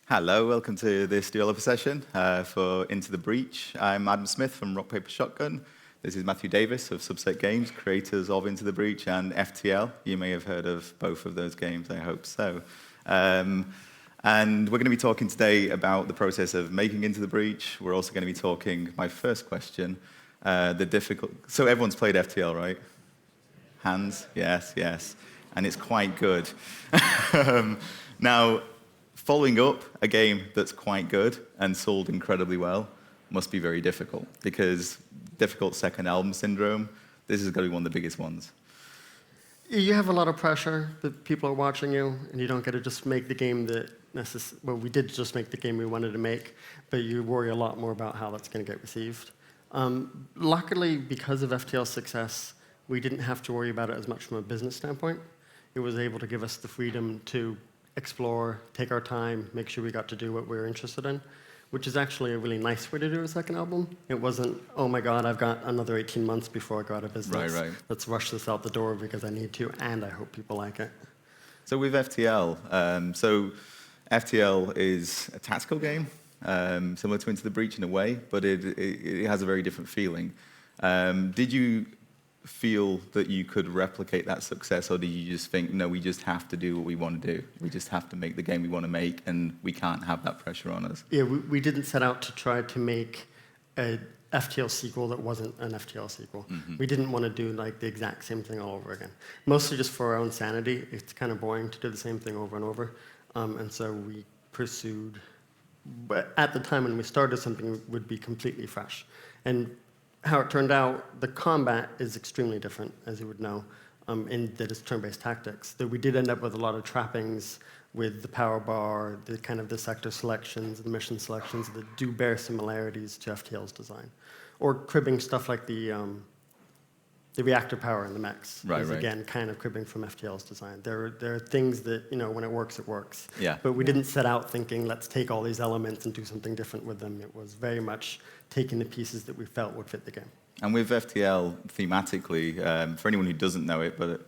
Hello, welcome to this developer session for Into the Breach. I'm Adam Smith from Rock Paper Shotgun. This is Matthew Davis of Subset Games, creators of Into the Breach and FTL. You may have heard of both of those games, I hope so. And we're going to be talking today about the process of making Into the Breach. We're also going to be talking, my first question, so everyone's played FTL, right? Hands? Yes, yes. And it's quite good. Now, following up a game that's quite good and sold incredibly well must be very difficult, because difficult second album syndrome, this is going to be one of the biggest ones. You have a lot of pressure that people are watching you, and you don't get to just make the game that well, we did just make the game we wanted to make, but you worry a lot more about how that's going to get received. Luckily, because of FTL's success, we didn't have to worry about it as much from a business standpoint. It was able to give us the freedom to explore, take our time, make sure we got to do what we were interested in, which is actually a really nice way to do a second album. It wasn't, oh my God, I've got another 18 months before I go out of business. Right. Let's rush this out the door because I need to, and I hope people like it. So with FTL, FTL is a tactical game, similar to Into the Breach in a way, but it has a very different feeling. Did you feel that you could replicate that success, or do you just think, no, we just have to do what we want to do? We just have to make the game we want to make, and we can't have that pressure on us? Yeah, we didn't set out to try to make a FTL sequel that wasn't an FTL sequel. Mm-hmm. We didn't want to do like the exact same thing all over again. Mostly just for our own sanity. It's kind of boring to do the same thing over and over. And so we pursued, but at the time when we started, something would be completely fresh. And how it turned out, the combat is extremely different, as you would know, in that it's turn-based tactics. That we did end up with a lot of trappings with the power bar, the kind of the sector selections, the mission selections that do bear similarities to FTL's design, or cribbing stuff like the reactor power in the mechs. Right. Again, kind of cribbing from FTL's design. There are things that, when it works, it works. Yeah. But we didn't set out thinking, let's take all these elements and do something different with them. It was very much taking the pieces that we felt would fit the game. And with FTL, thematically, for anyone who doesn't know it, but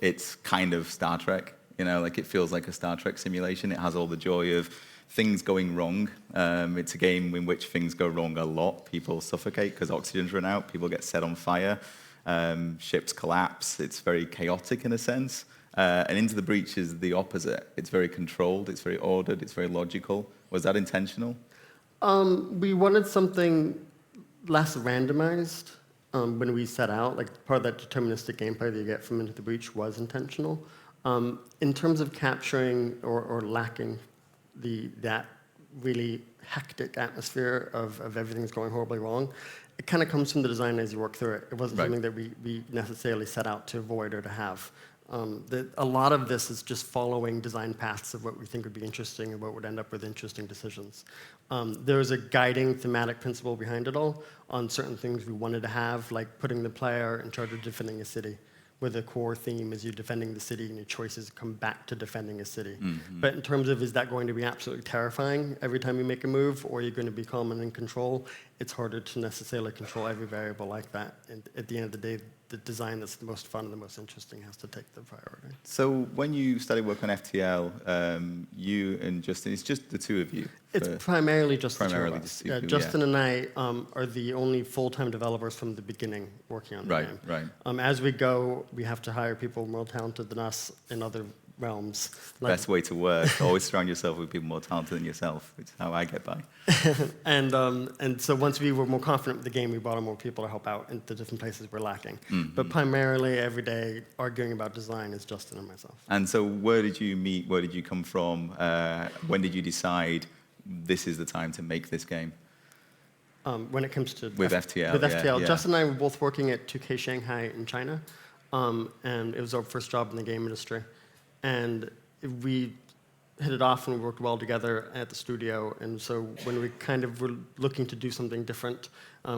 it's kind of Star Trek. Like it feels like a Star Trek simulation. It has all the joy of things going wrong. It's a game in which things go wrong a lot. People suffocate because oxygen's run out. People get set on fire. Ships collapse. It's very chaotic in a sense. And Into the Breach is the opposite. It's very controlled. It's very ordered. It's very logical. Was that intentional? We wanted something less randomized when we set out. Like part of that deterministic gameplay that you get from Into the Breach was intentional. In terms of capturing or lacking that really hectic atmosphere of everything's going horribly wrong, it kind of comes from the design as you work through it. It wasn't something that we necessarily set out to avoid or to have. A lot of this is just following design paths of what we think would be interesting and what would end up with interesting decisions. There was a guiding thematic principle behind it all on certain things we wanted to have, like putting the player in charge of defending a city, where the core theme is you're defending the city and your choices come back to defending a city. Mm-hmm. But in terms of, is that going to be absolutely terrifying every time you make a move, or are you going to be calm and in control? It's harder to necessarily control every variable like that. And at the end of the day, the design that's the most fun and the most interesting has to take the priority. So when you started work on FTL, you and Justin, it's just the two of you? It's primarily just the two of us. Justin and I are the only full-time developers from the beginning working on the game. Right. As we go, we have to hire people more talented than us in other realms. Best way to work. Always surround yourself with people more talented than yourself. It's how I get by. And so once we were more confident with the game, we brought on more people to help out in the different places we're lacking. Mm-hmm. But primarily, every day, arguing about design is Justin and myself. And so where did you meet? Where did you come from? When did you decide this is the time to make this game? When it comes to FTL. With FTL, yeah. Justin and I were both working at 2K Shanghai in China. And it was our first job in the game industry. And we hit it off and we worked well together at the studio. And so when we kind of were looking to do something different,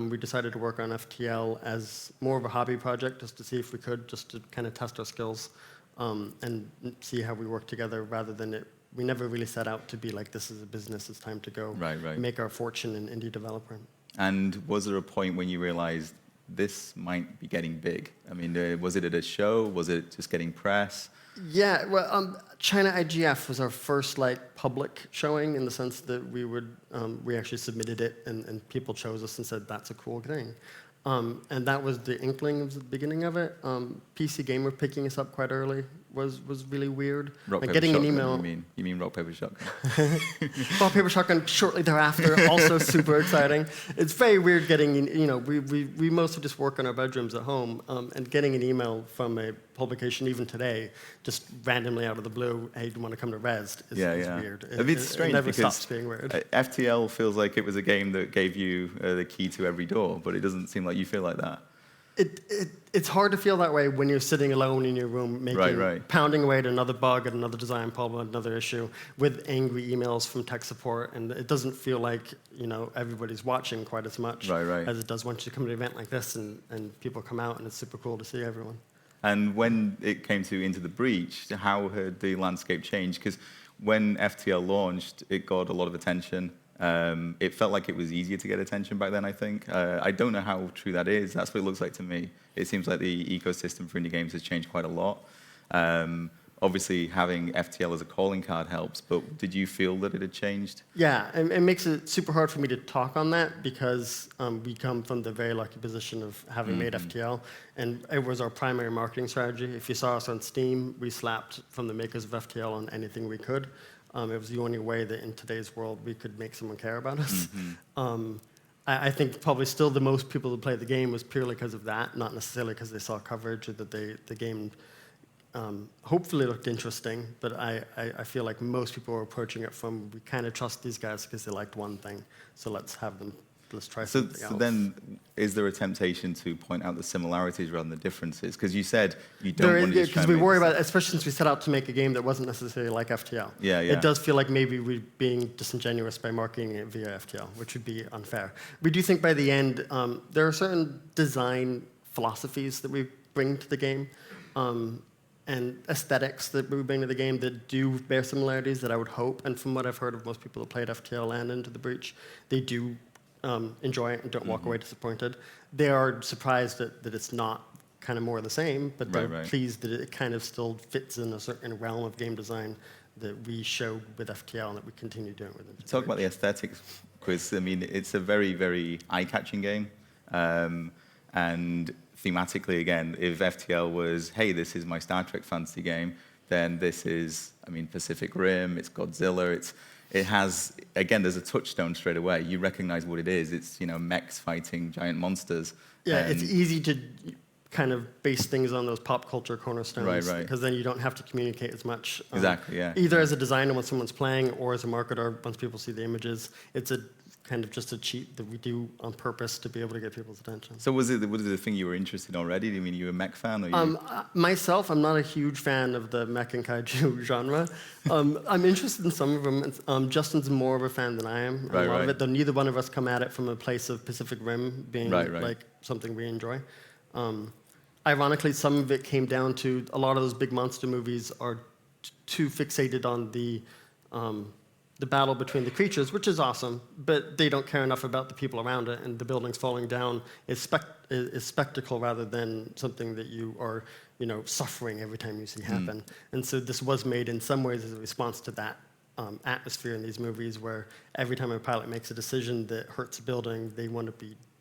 we decided to work on FTL as more of a hobby project, just to see if we could, just to kind of test our skills and see how we work together, rather than it. We never really set out to be like, this is a business, it's time to go make our fortune in indie developer. And was there a point when you realized this might be getting big? I mean, was it at a show? Was it just getting press? Yeah, well, China IGF was our first like public showing in the sense that we actually submitted it and people chose us and said that's a cool thing, and that was the inkling of the beginning of it. PC Gamer picking us up quite early was really weird. Rock, Like paper, getting shotgun, an email. you mean rock, paper, shotgun? Rock, paper, shotgun shortly thereafter, also super exciting. It's very weird getting, we mostly just work in our bedrooms at home, and getting an email from a publication even today, just randomly out of the blue, hey, do you want to come to Rezzed, is weird. It's strange it never because stops being weird. FTL feels like it was a game that gave you the key to every door, but it doesn't seem like you feel like that. It's hard to feel that way when you're sitting alone in your room, pounding away at another bug, at another design problem, another issue, with angry emails from tech support, and it doesn't feel like everybody's watching quite as much as it does once you come to an event like this and people come out, and it's super cool to see everyone. And when it came to Into the Breach, how had the landscape changed? Because when FTL launched, it got a lot of attention. It felt like it was easier to get attention back then, I think. I don't know how true that is. That's what it looks like to me. It seems like the ecosystem for indie games has changed quite a lot. Obviously, having FTL as a calling card helps, but did you feel that it had changed? Yeah, and it makes it super hard for me to talk on that because we come from the very lucky position of having made FTL, and it was our primary marketing strategy. If you saw us on Steam, we slapped from the makers of FTL on anything we could. It was the only way that in today's world we could make someone care about us. I think probably still the most people who played the game was purely because of that, not necessarily because they saw coverage or that the game hopefully looked interesting, but I feel like most people were approaching it from, we kind of trust these guys because they liked one thing, so let's try something else. So then, is there a temptation to point out the similarities rather than the differences? Because you said you don't want to because we worry about, especially since we set out to make a game that wasn't necessarily like FTL. Yeah. It does feel like maybe we're being disingenuous by marketing it via FTL, which would be unfair. We do think by the end, there are certain design philosophies that we bring to the game, and aesthetics that we bring to the game that do bear similarities that I would hope, and from what I've heard of most people who played FTL and Into the Breach, they do enjoy it and don't walk away disappointed. They are surprised that it's not kind of more of the same, but they're pleased that it kind of still fits in a certain realm of game design that we showed with FTL and that we continue doing with it. Talk about the aesthetics, Chris. I mean, it's a very, very eye-catching game. And thematically, again, if FTL was, hey, this is my Star Trek fantasy game, then this is, Pacific Rim, it's Godzilla, it has, again, there's a touchstone straight away. You recognize what it is. It's, mechs fighting giant monsters. Yeah, it's easy to kind of base things on those pop culture cornerstones, because then you don't have to communicate as much. Exactly, yeah. Either as a designer when someone's playing, or as a marketer once people see the images. It's a kind of just a cheat that we do on purpose to be able to get people's attention. So was it the thing you were interested in already? I mean, you a mech fan? Or myself, I'm not a huge fan of the mech and kaiju genre. I'm interested in some of them. Justin's more of a fan than I am. A lot of it, though neither one of us come at it from a place of Pacific Rim being like something we enjoy. Ironically, some of it came down to a lot of those big monster movies are too fixated on the battle between the creatures, which is awesome, but they don't care enough about the people around it, and the buildings falling down is spectacle rather than something that you are, suffering every time you see happen. And so this was made in some ways as a response to that atmosphere in these movies, where every time a pilot makes a decision that hurts a building,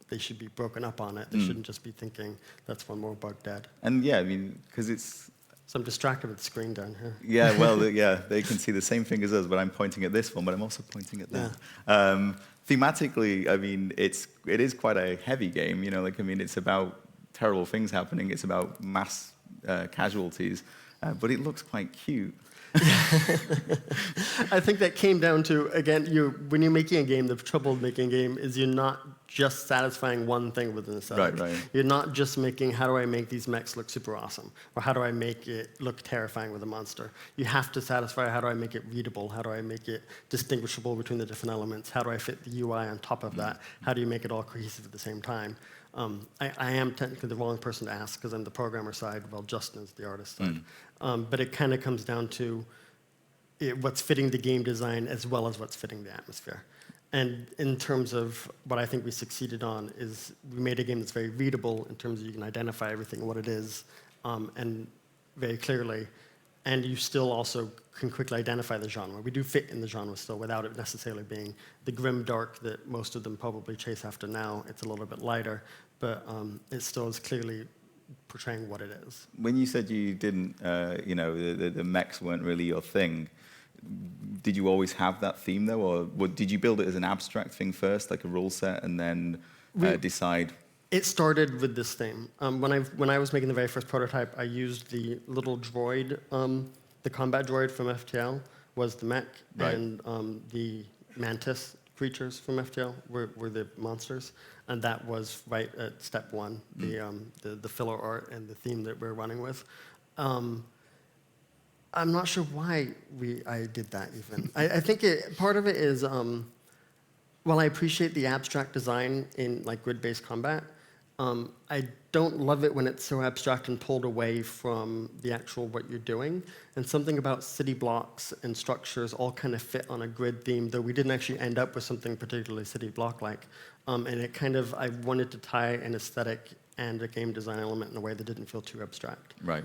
they should be broken up on it. They shouldn't just be thinking, that's one more bug dead. And yeah, because it's... So I'm distracted with the screen down here. Yeah, well, they can see the same thing as us, but I'm pointing at this one, but I'm also pointing at that. Yeah. Thematically, it is quite a heavy game. It's about terrible things happening. It's about mass casualties, but it looks quite cute. I think that came down to, again, when you're making a game, the trouble with making a game is you're not just satisfying one thing with an aesthetic. You're not just making, how do I make these mechs look super awesome? Or how do I make it look terrifying with a monster? You have to satisfy, how do I make it readable? How do I make it distinguishable between the different elements? How do I fit the UI on top of that? How do you make it all cohesive at the same time? I am technically the wrong person to ask because I'm the programmer side, while Justin is the artist side. But it kind of comes down to what's fitting the game design as well as what's fitting the atmosphere. And in terms of what I think we succeeded on is we made a game that's very readable in terms of you can identify everything and what it is, and very clearly, and you still also can quickly identify the genre. We do fit in the genre still without it necessarily being the grim dark that most of them probably chase after now. It's a little bit lighter, but it still is clearly portraying what it is. When you said you didn't, the mechs weren't really your thing, did you always have that theme though, or did you build it as an abstract thing first, like a rule set, and then decide? It started with this theme. When I was making the very first prototype, I used the little droid, the combat droid from FTL was the mech, Right. and the mantis creatures from FTL were the monsters, and that was right at step one, the filler art and the theme that we're running with. I'm not sure why I did that even. I think part of it is, while I appreciate the abstract design in like grid-based combat, I don't love it when it's so abstract and pulled away from the actual what you're doing. And something about city blocks and structures all kind of fit on a grid theme, though we didn't actually end up with something particularly city block-like. And it kind of, I wanted to tie an aesthetic and a game design element in a way that didn't feel too abstract. Right.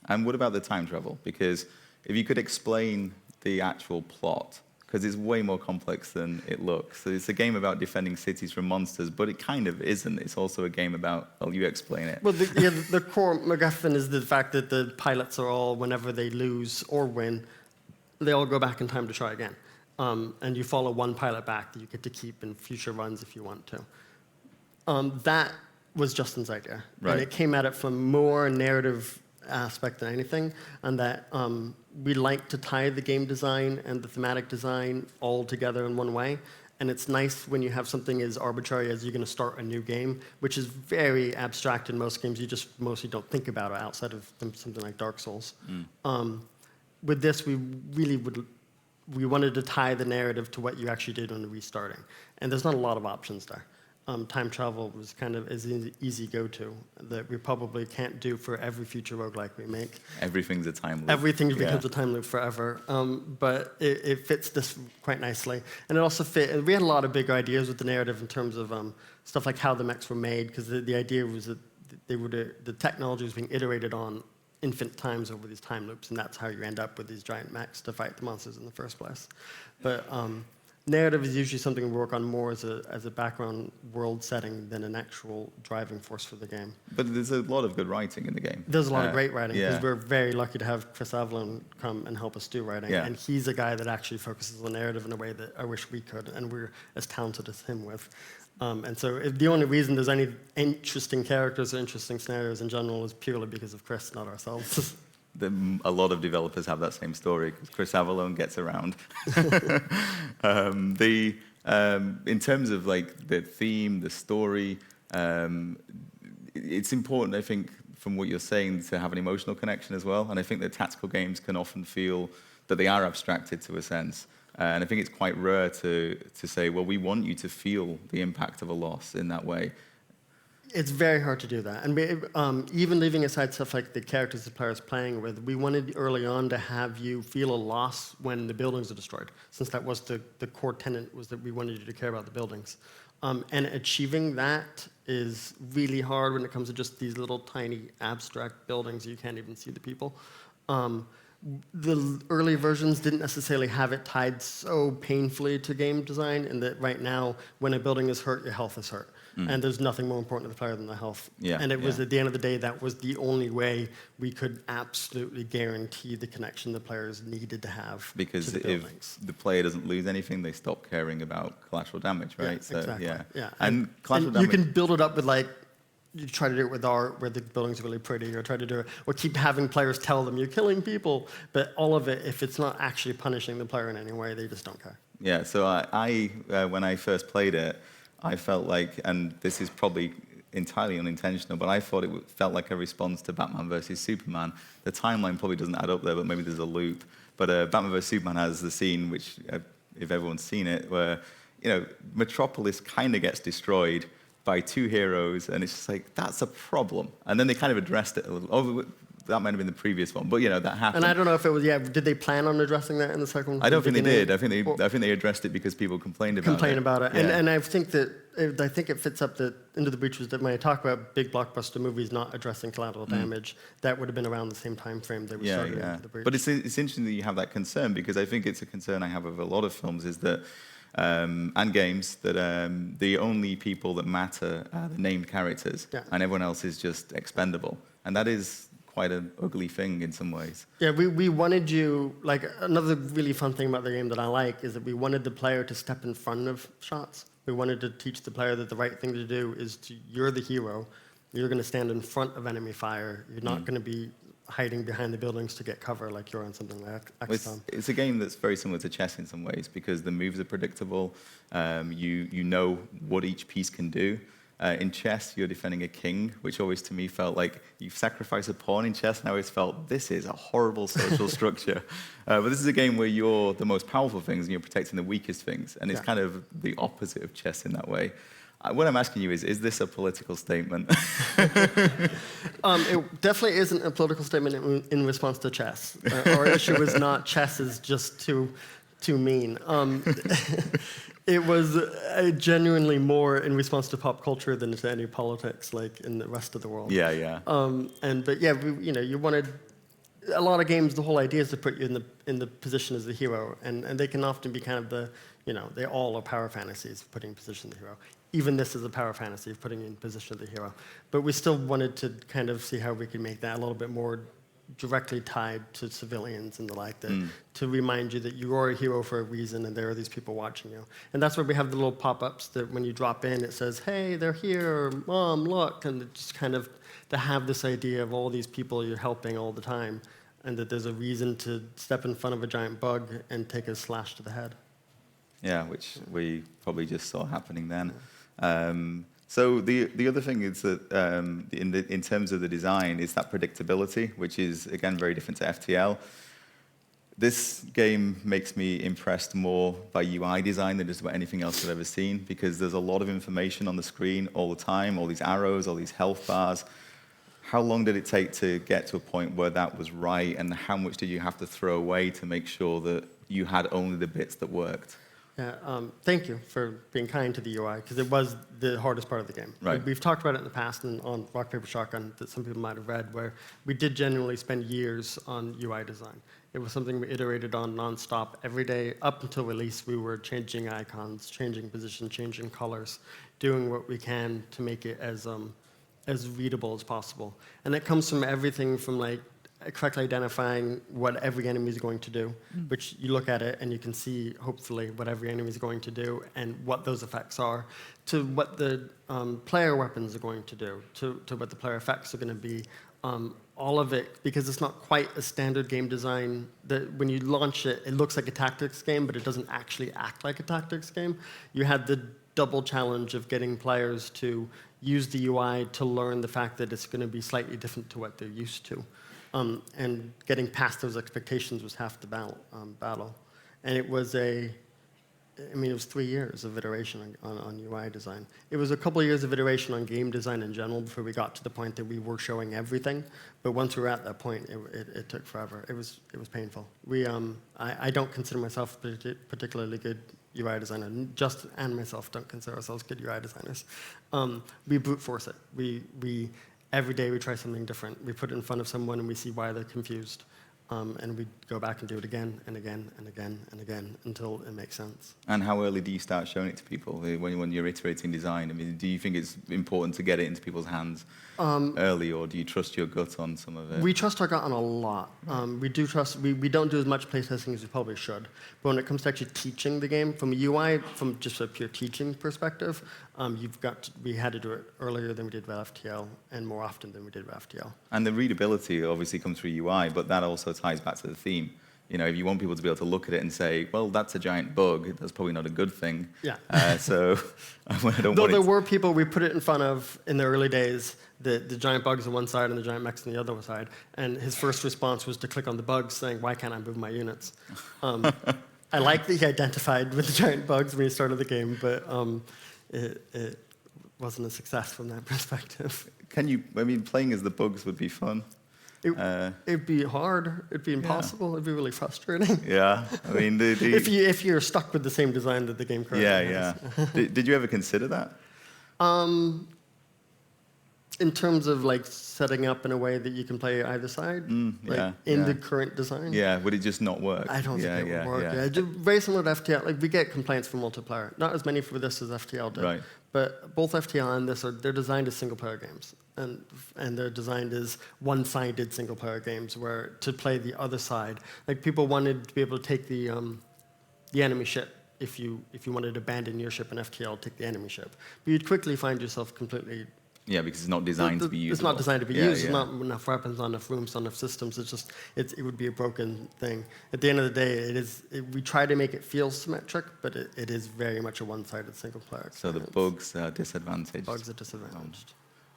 And what about the time travel? Because if you could explain the actual plot, because it's way more complex than it looks. So it's a game about defending cities from monsters, but it kind of isn't. It's also a game about, well, you explain it. Well, the core MacGuffin is the fact that the pilots are all, whenever they lose or win, they all go back in time to try again. And you follow one pilot back that you get to keep in future runs if you want to. That was Justin's idea. Right. And it came at it from more narrative aspect than anything, and that we like to tie the game design and the thematic design all together in one way. And it's nice when you have something as arbitrary as you're going to start a new game, which is very abstract in most games. You just mostly don't think about it outside of something like Dark Souls. With this, we wanted to tie the narrative to what you actually did when restarting. And there's not a lot of options there. Time travel was kind of an easy go-to that we probably can't do for every future roguelike we make. Everything's a time loop. Everything becomes a time loop forever. But it fits this quite nicely. And it also fit, we had a lot of big ideas with the narrative in terms of stuff like how the mechs were made, because the idea was that the technology was being iterated on infinite times over these time loops, and that's how you end up with these giant mechs to fight the monsters in the first place. But narrative is usually something we work on more as a background world setting than an actual driving force for the game. But there's a lot of good writing in the game. There's a lot of great writing, because yeah. we're very lucky to have Chris Avalon come and help us do writing. Yeah. And he's a guy that actually focuses on narrative in a way that I wish we could, and we're as talented as him with. And so the only reason there's any interesting characters or interesting scenarios in general is purely because of Chris, not ourselves. A lot of developers have that same story, because Chris Avalon gets around. In terms of like the theme, the story, it's important, I think, from what you're saying, to have an emotional connection as well. And I think that tactical games can often feel that they are abstracted to a sense. And I think it's quite rare to say, well, we want you to feel the impact of a loss in that way. It's very hard to do that. And even leaving aside stuff like the characters the player's playing with, we wanted early on to have you feel a loss when the buildings are destroyed, since that was the core tenet, was that we wanted you to care about the buildings. And achieving that is really hard when it comes to just these little tiny abstract buildings. You can't even see the people. The early versions didn't necessarily have it tied so painfully to game design, in that right now, when a building is hurt, your health is hurt. And there's nothing more important to the player than the health. Yeah, and it was, at the end of the day, that was the only way we could absolutely guarantee the connection the players needed to have Because to the buildings. if the player doesn't lose anything, they stop caring about collateral damage, right? Yeah, exactly. Yeah. And collateral and damage. you can build it up with, like, you try to do it with art where the buildings are really pretty, or try to do it, or keep having players tell them you're killing people. But all of it, if it's not actually punishing the player in any way, they just don't care. Yeah, so I when I first played it, I felt like, and this is probably entirely unintentional, but I thought it felt like a response to Batman versus Superman. The timeline probably doesn't add up there, but maybe there's a loop. But Batman versus Superman has the scene, which, if everyone's seen it, where Metropolis kind of gets destroyed by two heroes, and it's just like, that's a problem. And then they kind of addressed it a little. Oh, that might have been the previous one, but that happened. And I don't know if it was, did they plan on addressing that in the second one? I don't think they did. I think they addressed it because people complained about it. And I think that I think it fits up the Into the Breach was that when I talk about big blockbuster movies not addressing collateral damage, that would have been around the same time frame they were starting Into the Breach. But it's interesting that you have that concern, because I think it's a concern I have with a lot of films, is that and games, that the only people that matter are the named characters, and everyone else is just expendable, and that is quite an ugly thing in some ways. Yeah, we wanted you, like, another really fun thing about the game that I like is that we wanted the player to step in front of shots. We wanted to teach the player that the right thing to do is you're the hero, you're going to stand in front of enemy fire, you're not going to be hiding behind the buildings to get cover like you're on something like XCOM. It's a game that's very similar to chess in some ways, because the moves are predictable, you know what each piece can do. In chess, you're defending a king, which always to me felt like you've sacrificed a pawn in chess, and I always felt this is a horrible social structure. But this is a game where you're the most powerful things and you're protecting the weakest things, and it's kind of the opposite of chess in that way. What I'm asking you is this a political statement? It definitely isn't a political statement in response to chess. Our issue was not chess is just too mean. It was genuinely more in response to pop culture than to any politics, like in the rest of the world. But you wanted a lot of games. The whole idea is to put you in the position as the hero, and they can often be kind of they all are power fantasies, putting in position of the hero. Even this is a power fantasy of putting you in position of the hero. But we still wanted to kind of see how we could make that a little bit more directly tied to civilians and the like, to remind you that you are a hero for a reason and there are these people watching you. And that's where we have the little pop-ups that when you drop in, it says, hey, they're here, or, Mom, look, and it just kind of to have this idea of all these people you're helping all the time, and that there's a reason to step in front of a giant bug and take a slash to the head. Yeah, which we probably just saw happening then. So the other thing is that in terms of the design is that predictability, which is, again, very different to FTL. This game makes me impressed more by UI design than just about anything else I've ever seen, because there's a lot of information on the screen all the time, all these arrows, all these health bars. How long did it take to get to a point where that was right, and how much did you have to throw away to make sure that you had only the bits that worked? Yeah, thank you for being kind to the UI, because it was the hardest part of the game. Right. We've talked about it in the past and on Rock, Paper, Shotgun that some people might have read, where we did genuinely spend years on UI design. It was something we iterated on nonstop every day. Up until release, we were changing icons, changing position, changing colors, doing what we can to make it as readable as possible. And it comes from everything from like correctly identifying what every enemy is going to do, which you look at it and you can see, hopefully, what every enemy is going to do and what those effects are, to what the player weapons are going to do, to what the player effects are going to be. All of it, because it's not quite a standard game design, that when you launch it, it looks like a tactics game, but it doesn't actually act like a tactics game. You had the double challenge of getting players to use the UI to learn the fact that it's going to be slightly different to what they're used to. And getting past those expectations was half the battle. And it was it was 3 years of iteration on UI design. It was a couple of years of iteration on game design in general before we got to the point that we were showing everything. But once we were at that point, it took forever. It was painful. I don't consider myself a particularly good UI designer. Justin and myself don't consider ourselves good UI designers. We brute force it. Every day we try something different. We put it in front of someone and we see why they're confused. And we go back and do it again and again and again and again until it makes sense. And how early do you start showing it to people when you're iterating design? I mean, do you think it's important to get it into people's hands early, or do you trust your gut on some of it? We trust our gut on a lot. We don't do as much playtesting as we probably should. But when it comes to actually teaching the game, from a UI, from just a pure teaching perspective, we had to do it earlier than we did with FTL and more often than we did with FTL. And the readability obviously comes through UI, but that also ties back to the theme. You know, if you want people to be able to look at it and say, well, that's a giant bug, that's probably not a good thing. Yeah. So I don't Though want there were people we put it in front of in the early days, the giant bugs on one side and the giant mechs on the other side, and his first response was to click on the bugs saying, why can't I move my units? I like that he identified with the giant bugs when he started the game, but it wasn't a success from that perspective. playing as the bugs would be fun. It'd be hard. It'd be impossible. It'd be really frustrating. Yeah, I mean, if you're stuck with the same design that the game currently has. yeah. Did you ever consider that? In terms of like setting up in a way that you can play either side, the current design. Yeah, would it just not work? I don't think it would work. Yeah. Very similar to FTL. Like we get complaints from multiplayer. Not as many for this as FTL did. Right. But both FTL and this they're designed as single player games. And they're designed as one-sided single player games where to play the other side. Like people wanted to be able to take the enemy ship. If you wanted to abandon your ship in FTL, take the enemy ship. But you'd quickly find yourself completely... Yeah, because it's not designed to be used. It's not designed to be used. There's not enough weapons, not enough rooms, not enough systems. It would be a broken thing. At the end of the day, we try to make it feel symmetric, but it is very much a one-sided single-player experience. So the bugs are disadvantaged. Bugs are disadvantaged.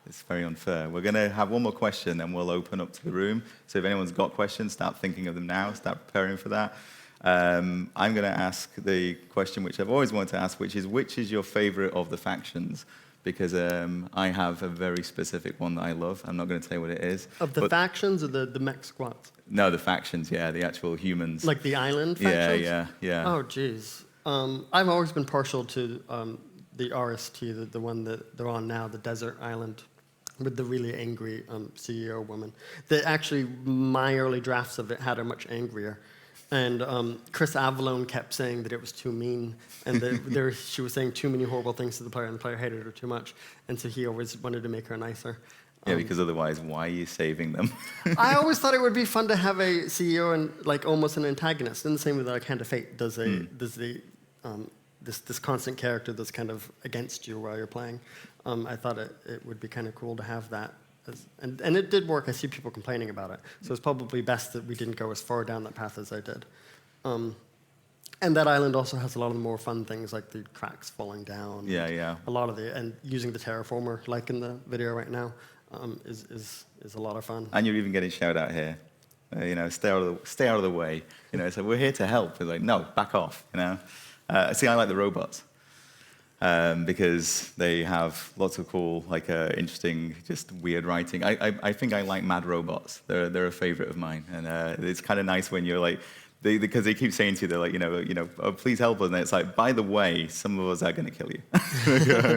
It's very unfair. We're going to have one more question, and we'll open up to the room. So if anyone's got questions, start thinking of them now. Start preparing for that. I'm going to ask the question which I've always wanted to ask, which is your favorite of the factions? Because I have a very specific one that I love. I'm not going to tell you what it is. Of the factions or the mech squads? No, the factions, yeah, the actual humans. Like the island factions? Yeah. Oh, geez. I've always been partial to the RST, the one that they're on now, the desert island, with the really angry CEO woman. Actually, my early drafts of it had her much angrier. And Chris Avalone kept saying that it was too mean, and she was saying too many horrible things to the player, and the player hated her too much. And so he always wanted to make her nicer. Yeah, because otherwise, why are you saving them? I always thought it would be fun to have a CEO and like almost an antagonist. In the same way that like Hand of Fate does this constant character that's kind of against you while you're playing. I thought it would be kind of cool to have that. And it did work. I see people complaining about it. So it's probably best that we didn't go as far down that path as I did. And that island also has a lot of the more fun things like the cracks falling down. Yeah. A lot of and using the terraformer, like in the video right now, is a lot of fun. And you're even getting shout out here. Stay out of the way. So we're here to help. We're like, no, back off. See, I like the robots. Because they have lots of cool, interesting, just weird writing. I think I like mad robots. They're a favorite of mine, and it's kind of nice when you're like, because they keep saying to you, they're like, oh, please help us, and it's like, by the way, some of us are going to kill you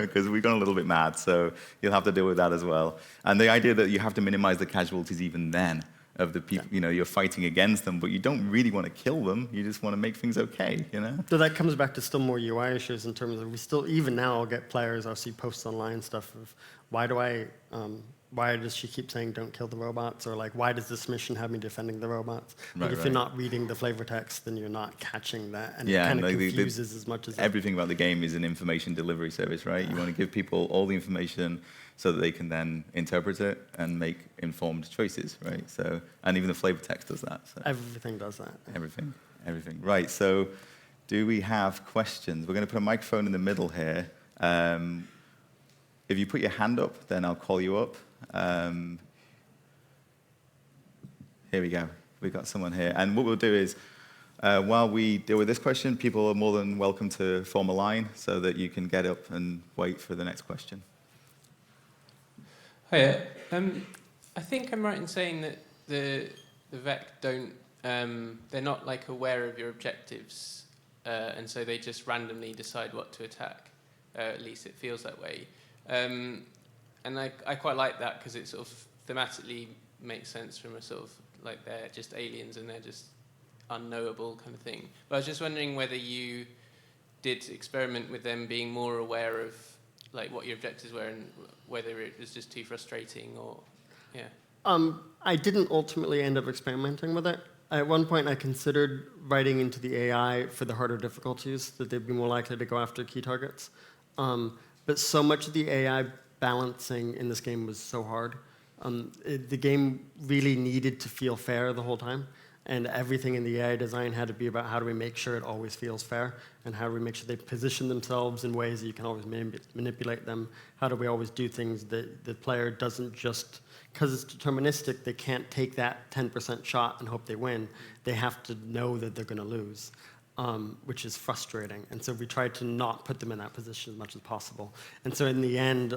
because we've gone a little bit mad, so you'll have to deal with that as well. And the idea that you have to minimize the casualties even then. Of the people, you're fighting against them, but you don't really want to kill them. You just want to make things okay, So that comes back to still more UI issues in terms of we still, even now, I'll get players, I'll see posts online stuff of why does she keep saying don't kill the robots, or like why does this mission have me defending the robots? But if you're not reading the flavor text, then you're not catching that, and it kind of confuses as much as everything about the game is an information delivery service, right? You want to give people all the information so that they can then interpret it and make informed choices, right? So, and even the flavor text does that. So. Everything does that. Everything. Right, so do we have questions? We're going to put a microphone in the middle here. If you put your hand up, then I'll call you up. Here we go. We've got someone here. And what we'll do is, while we deal with this question, people are more than welcome to form a line so that you can get up and wait for the next question. Hiya. I think I'm right in saying that the VEC don't, they're not like aware of your objectives, and so they just randomly decide what to attack. At least it feels that way. And I quite like that because it sort of thematically makes sense from a sort of like they're just aliens and they're just unknowable kind of thing. But I was just wondering whether you did experiment with them being more aware of like what your objectives were and whether it was just too frustrating or, I didn't ultimately end up experimenting with it. At one point, I considered writing into the AI for the harder difficulties, that they'd be more likely to go after key targets. But so much of the AI balancing in this game was so hard. The game really needed to feel fair the whole time. And everything in the AI design had to be about how do we make sure it always feels fair, and how do we make sure they position themselves in ways that you can always manipulate them. How do we always do things that the player doesn't just, because it's deterministic, they can't take that 10% shot and hope they win. They have to know that they're going to lose. which is frustrating. And so we tried to not put them in that position as much as possible. And so in the end,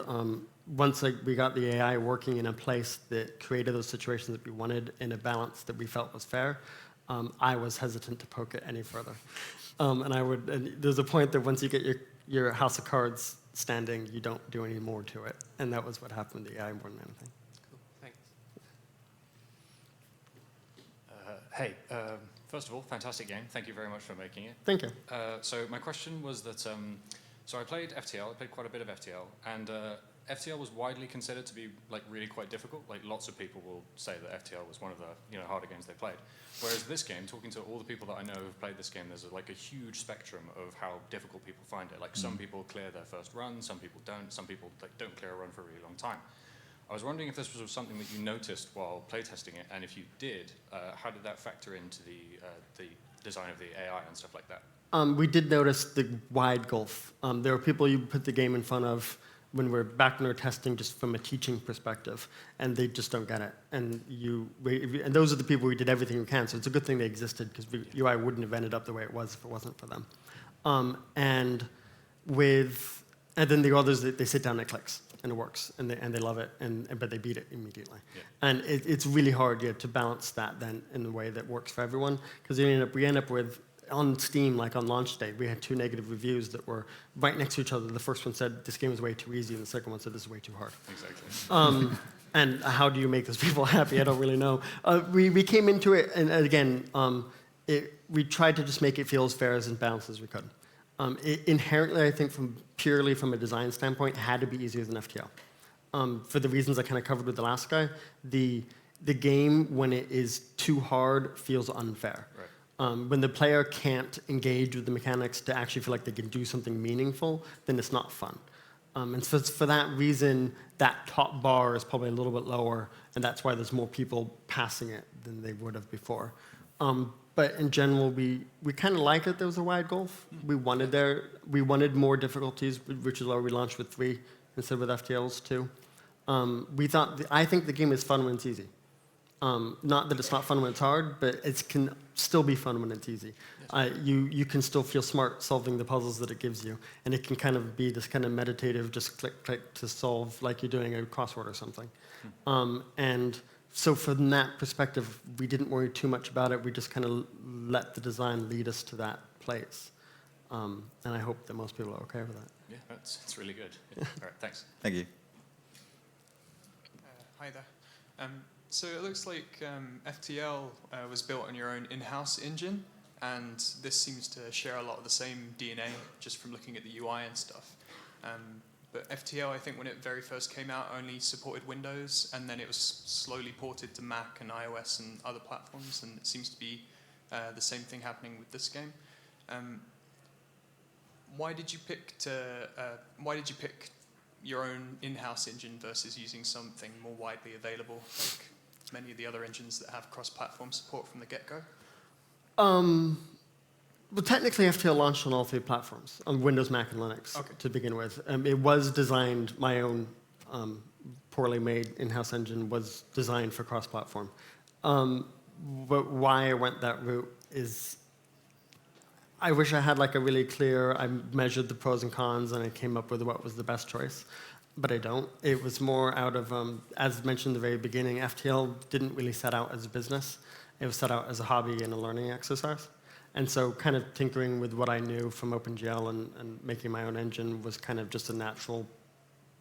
once we got the AI working in a place that created those situations that we wanted in a balance that we felt was fair, I was hesitant to poke it any further. And there's a point that once you get your house of cards standing, you don't do any more to it. And that was what happened with the AI more than anything. Cool, thanks. Hey, first of all, fantastic game. Thank you very much for making it. Thank you. So my question was that, so I played FTL, I played quite a bit of FTL, and FTL was widely considered to be like really quite difficult. Like lots of people will say that FTL was one of the harder games they played. Whereas this game, talking to all the people that I know who've played this game, there's like a huge spectrum of how difficult people find it. Like some people clear their first run, some people don't, some people like don't clear a run for a really long time. I was wondering if this was something that you noticed while playtesting it, and if you did, how did that factor into the design of the AI and stuff like that? We did notice the wide gulf. There are people you put the game in front of when we're back when we're testing just from a teaching perspective, and they just don't get it. And and those are the people we did everything we can, so it's a good thing they existed, because UI wouldn't have ended up the way it was if it wasn't for them. And then the others, they sit down and it clicks, and it works, and they love it, but they beat it immediately. Yeah. And it's really hard to balance that then in a way that works for everyone, because we end up with, on Steam, like on launch day, we had 2 negative reviews that were right next to each other. The first one said, this game is way too easy, and the second one said, this is way too hard. Exactly. And how do you make those people happy? I don't really know. We came into it, and again, we tried to just make it feel as fair as balanced as we could. Inherently, I think purely from a design standpoint, it had to be easier than FTL. For the reasons I kind of covered with the last guy, the game, when it is too hard, feels unfair. Right. When the player can't engage with the mechanics to actually feel like they can do something meaningful, then it's not fun. And so for that reason, that top bar is probably a little bit lower, and that's why there's more people passing it than they would have before. But in general, we kind of like that there was a wide gulf. We wanted more difficulties, which is why we launched with 3 instead of with FTL's 2. I think the game is fun when it's easy. Not that it's not fun when it's hard, but it can still be fun when it's easy. You can still feel smart solving the puzzles that it gives you, and it can kind of be this kind of meditative, just click, click to solve like you're doing a crossword or something. And so from that perspective, we didn't worry too much about it. We just kind of let the design lead us to that place. And I hope that most people are okay with that. Yeah, it's really good. Yeah. All right, thanks. Thank you. Hi there. So it looks like FTL was built on your own in-house engine, and this seems to share a lot of the same DNA just from looking at the UI and stuff. But FTL, I think when it very first came out, only supported Windows, and then it was slowly ported to Mac and iOS and other platforms, and it seems to be the same thing happening with this game. Why did you pick your own in-house engine versus using something more widely available, like many of the other engines that have cross-platform support from the get-go? Well, technically, FTL launched on all 3 platforms, on Windows, Mac, and Linux, to begin with. It was designed, my own poorly made in-house engine was designed for cross-platform. But why I went that route is, I wish I had like a really clear, I measured the pros and cons, and I came up with what was the best choice. But I don't. It was more out of, as mentioned at the very beginning, FTL didn't really set out as a business. It was set out as a hobby and a learning exercise. And so kind of tinkering with what I knew from OpenGL and making my own engine was kind of just a natural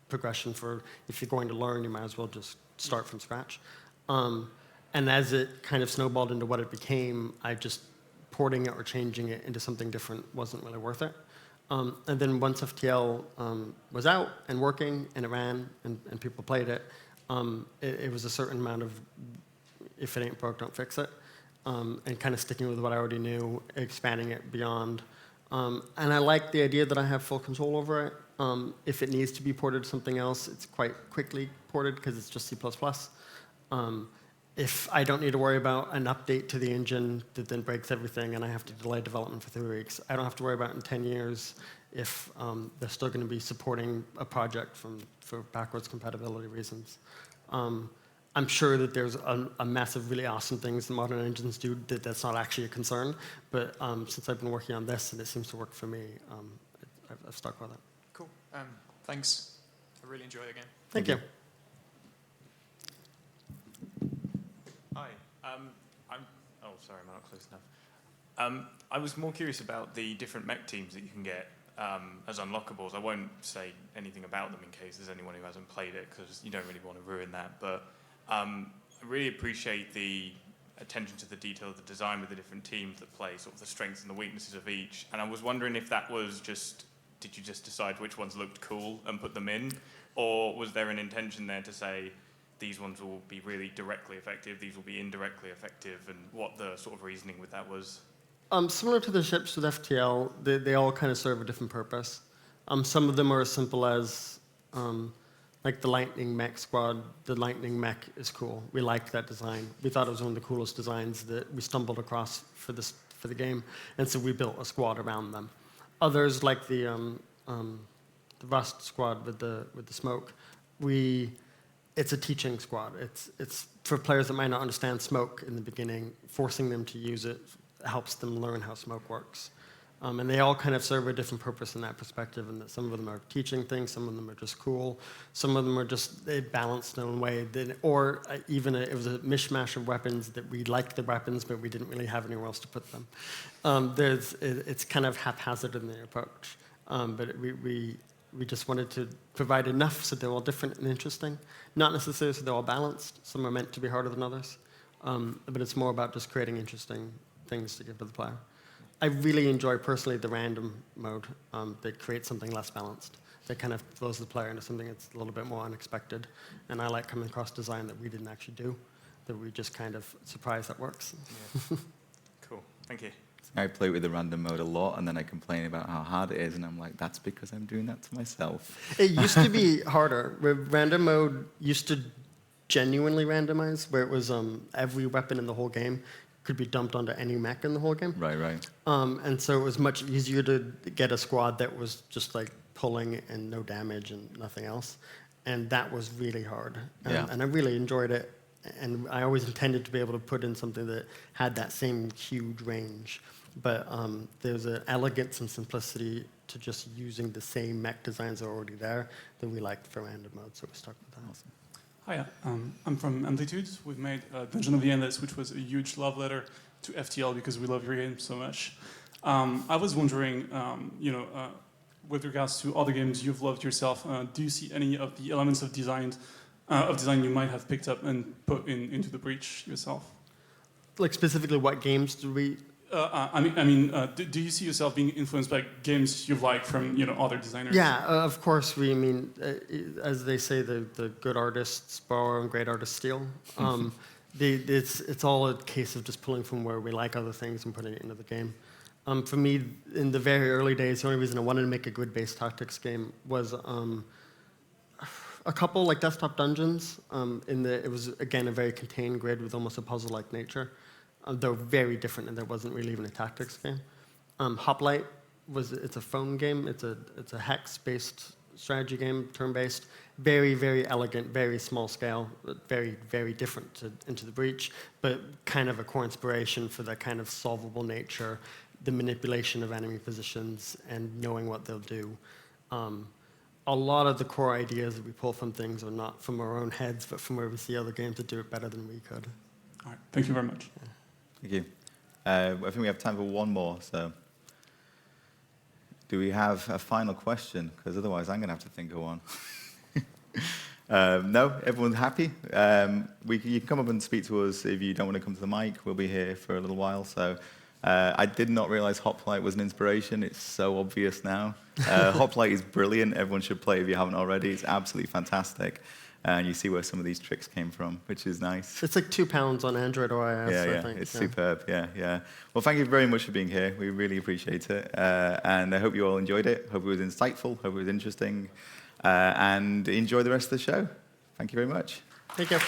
progression for, if you're going to learn, you might as well just start from scratch. And as it kind of snowballed into what it became, I just porting it or changing it into something different wasn't really worth it. And then once FTL was out and working, and it ran, and people played it, it was a certain amount of, if it ain't broke, don't fix it, and kind of sticking with what I already knew, expanding it beyond. And I like the idea that I have full control over it. If it needs to be ported to something else, it's quite quickly ported because it's just C++. If I don't need to worry about an update to the engine that then breaks everything and I have to delay development for 3 weeks, I don't have to worry about in 10 years if they're still going to be supporting a project for backwards compatibility reasons. I'm sure that there's a massive, really awesome things that modern engines do that's not actually a concern. But since I've been working on this and it seems to work for me, I've stuck with it. Cool. Thanks. I really enjoyed the game. Thank you. Hi. Oh, sorry, I'm not close enough. I was more curious about the different mech teams that you can get as unlockables. I won't say anything about them in case there's anyone who hasn't played it, because you don't really want to ruin that. But I really appreciate the attention to the detail of the design with the different teams that play, sort of the strengths and the weaknesses of each. And I was wondering if that was just, did you just decide which ones looked cool and put them in? Or was there an intention there to say, these ones will be really directly effective, these will be indirectly effective, and what the sort of reasoning with that was? Similar to the ships with FTL, they all kind of serve a different purpose. Some of them are as simple as, like the Lightning Mech squad. The Lightning Mech is cool. We liked that design. We thought it was one of the coolest designs that we stumbled across for the game, and so we built a squad around them. Others, like the Rust squad with the smoke, it's a teaching squad. It's for players that might not understand smoke in the beginning. Forcing them to use it helps them learn how smoke works. And they all kind of serve a different purpose in that perspective, and that some of them are teaching things, some of them are just cool, some of them are just they balanced their own way. Or even it was a mishmash of weapons that we liked the weapons, but we didn't really have anywhere else to put them. It's kind of haphazard in their approach. But we just wanted to provide enough so they're all different and interesting. Not necessarily so they're all balanced. Some are meant to be harder than others. But it's more about just creating interesting things to give to the player. I really enjoy, personally, the random mode that creates something less balanced, that kind of throws the player into something that's a little bit more unexpected. And I like coming across design that we didn't actually do, that we just kind of surprised that works. Yeah. Cool. Thank you. I play with the random mode a lot, and then I complain about how hard it is, and I'm like, that's because I'm doing that to myself. It used to be harder. Random mode used to genuinely randomize, where it was every weapon in the whole game could be dumped onto any mech in the whole game. Right. And so it was much easier to get a squad that was just like pulling and no damage and nothing else. And that was really hard. And I really enjoyed it. And I always intended to be able to put in something that had that same huge range. But there's an elegance and simplicity to just using the same mech designs that are already there that we liked for random mode, so we stuck with that. Awesome. Hi, I'm from Amplitude. We've made Dungeon of the Endless, which was a huge love letter to FTL because we love your game so much. I was wondering, with regards to other games you've loved yourself, do you see any of the elements of design you might have picked up and put into the breach yourself? Like specifically, what games do we? Do you see yourself being influenced by games you've liked from other designers? Yeah, of course. As they say, the good artists borrow and great artists steal. It's all a case of just pulling from where we like other things and putting it into the game. For me, in the very early days, the only reason I wanted to make a grid-based tactics game was a couple like desktop dungeons. It was again a very contained grid with almost a puzzle-like nature. They're very different, and there wasn't really even a tactics game. Hoplite it's a phone game. It's a hex-based strategy game, turn-based. Very, very elegant, very small scale, very, very different to Into the Breach, but kind of a core inspiration for that kind of solvable nature, the manipulation of enemy positions, and knowing what they'll do. A lot of the core ideas that we pull from things are not from our own heads, but from where we see other games that do it better than we could. All right, thank you very much. Yeah. Thank you. I think we have time for one more, so do we have a final question? Because otherwise I'm going to have to think of one. No? Everyone's happy? You can come up and speak to us if you don't want to come to the mic. We'll be here for a little while. So I did not realize Hoplite was an inspiration. It's so obvious now. Hoplite is brilliant. Everyone should play if you haven't already. It's absolutely fantastic. And you see where some of these tricks came from, which is nice. It's like £2 on Android or iOS, I think. It's superb, yeah. Well, thank you very much for being here. We really appreciate it. And I hope you all enjoyed it. Hope it was insightful. Hope it was interesting. And enjoy the rest of the show. Thank you very much. Thank you.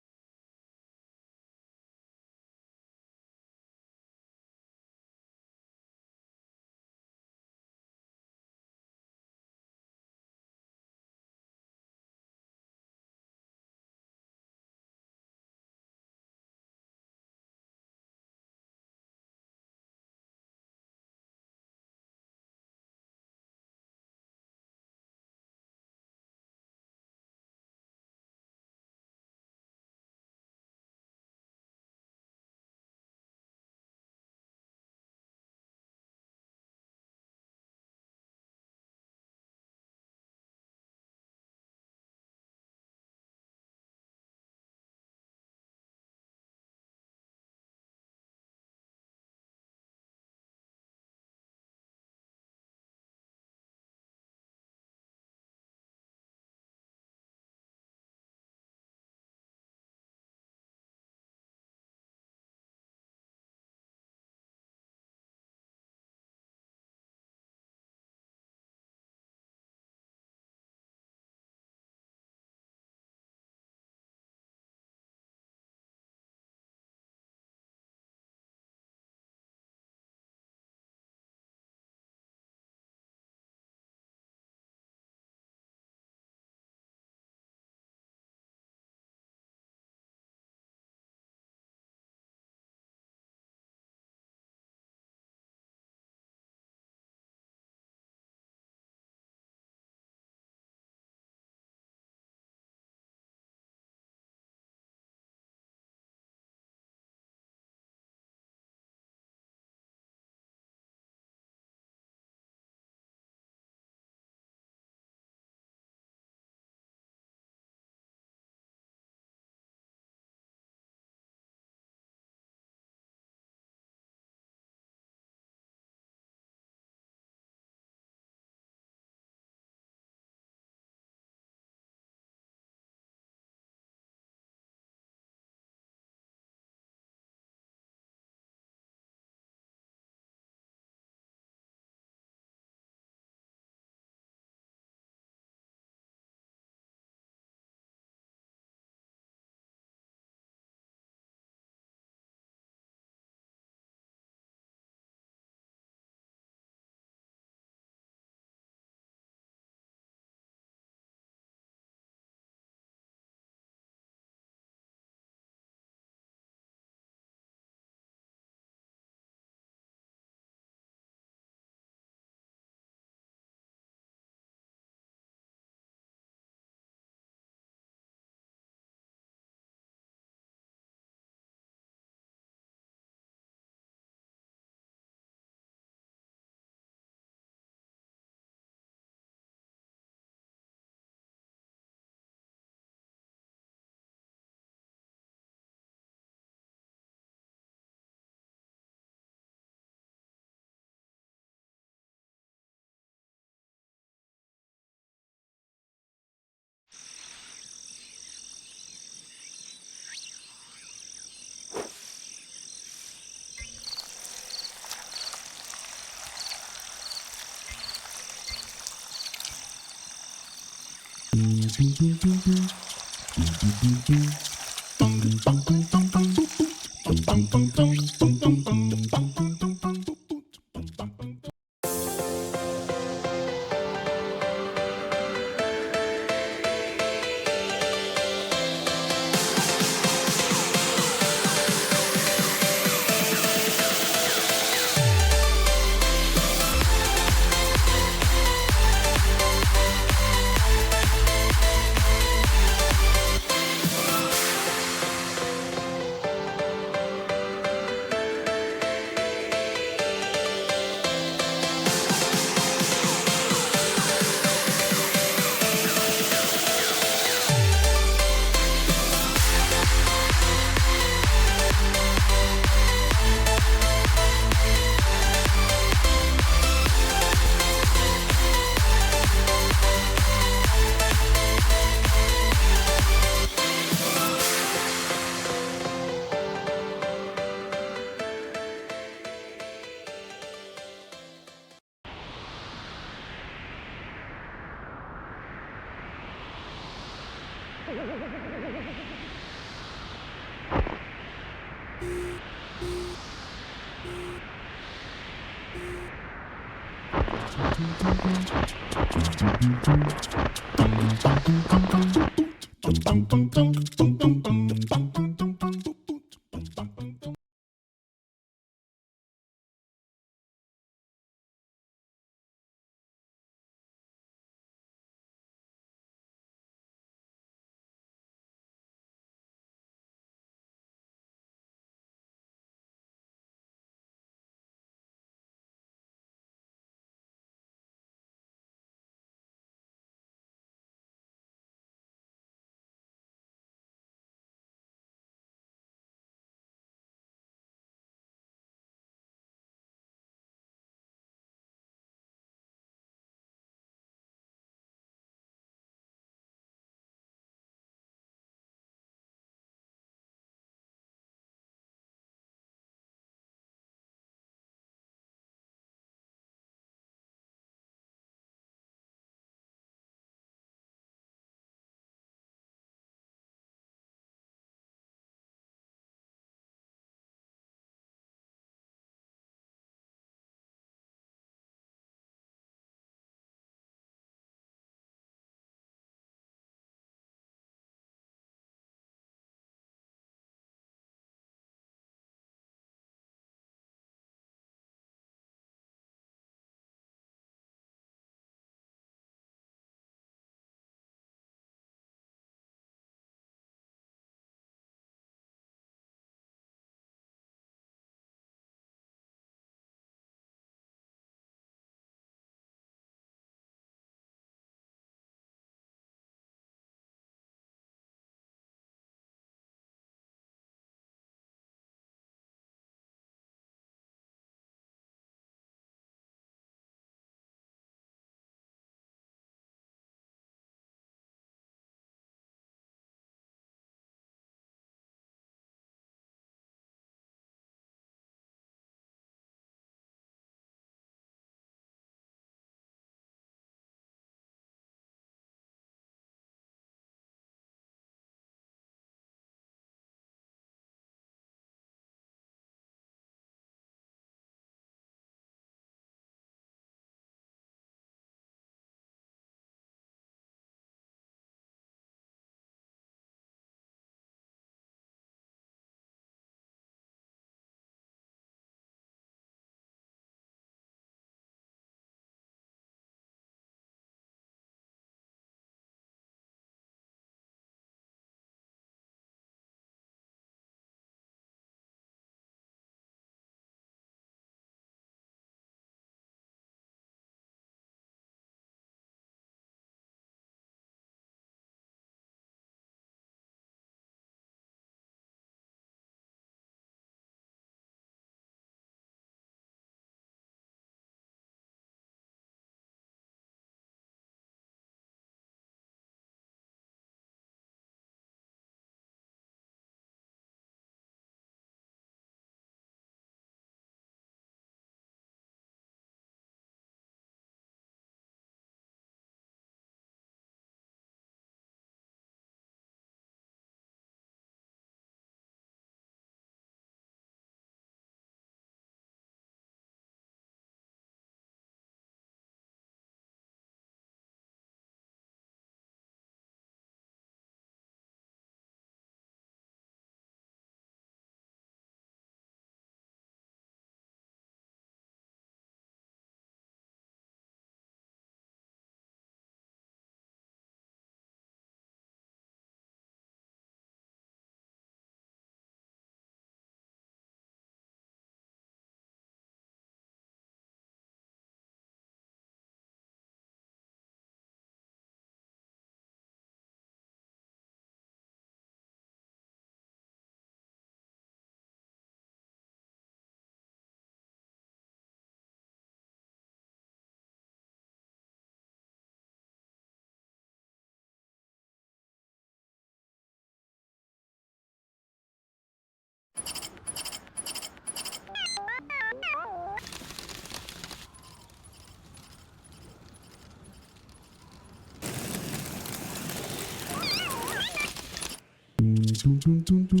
Dum dum dum dum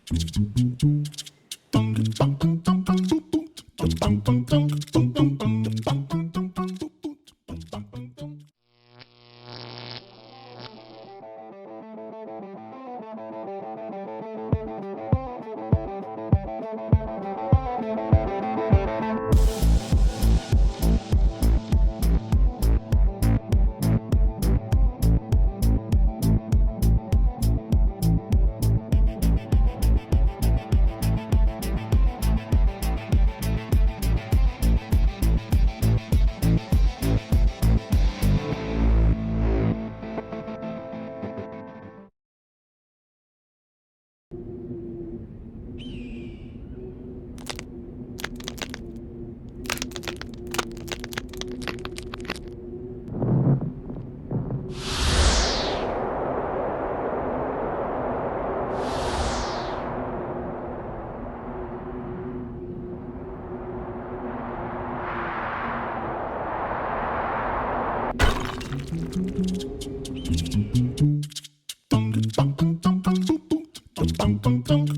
dum dum dum dum dum dum dum.